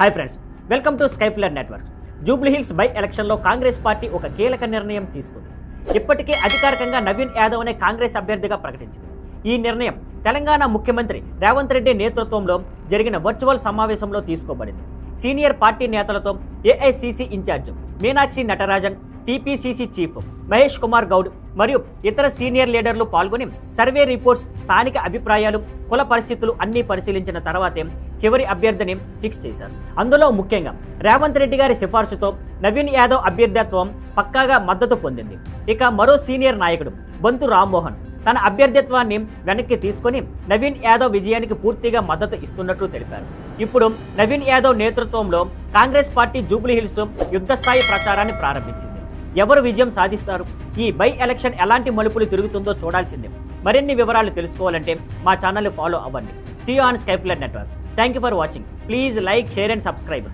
Hi friends, welcome to Skyfler network. Jubilee Hills by ఎలక్షన్లో Congress party ఒక కీలక నిర్ణయం తీసుకుంది. ఇప్పటికే అధికారికంగా నవీన్ యాదవ్ అనే కాంగ్రెస్ అభ్యర్థిగా ప్రకటించింది. ఈ నిర్ణయం తెలంగాణ ముఖ్యమంత్రి రేవంత్ రెడ్డి నేతృత్వంలో జరిగిన వర్చువల్ సమావేశంలో తీసుకోబడింది. సీనియర్ పార్టీ నేతలతో AICC in-charge Meenakshi Natarajan, TPCC chief Mahesh Kumar Goud మరియు ఇతర సీనియర్ లీడర్లు పాల్గొని సర్వే రిపోర్ట్స్, స్థానిక అభిప్రాయాలు, కుల పరిస్థితులు అన్నీ పరిశీలించిన తర్వాతే చివరి అభ్యర్థిని ఫిక్స్ చేశారు. అందులో ముఖ్యంగా రేవంత్ రెడ్డి గారి సిఫార్సుతో నవీన్ యాదవ్ అభ్యర్థిత్వం పక్కాగా మద్దతు పొందింది. ఇక మరో సీనియర్ నాయకుడు బొంతు రామ్మోహన్ తన అభ్యర్థిత్వాన్ని వెనక్కి తీసుకొని నవీన్ యాదవ్ విజయానికి పూర్తిగా మద్దతు ఇస్తున్నట్లు తెలిపారు. ఇప్పుడు నవీన్ యాదవ్ నేతృత్వంలో కాంగ్రెస్ పార్టీ జూబ్లీ హిల్స్ యుద్ధస్థాయి ప్రచారాన్ని ప్రారంభించింది. ఎవరు విజయం సాధిస్తారు, ఈ బై ఎలక్షన్ ఎలాంటి మలుపులు తిరుగుతుందో చూడాల్సిందే. మరిన్ని వివరాలు తెలుసుకోవాలంటే మా ఛానల్ ఫాలో అవ్వండి. See you on Skyfler networks. Thank you for watching. Please like, share and subscribe.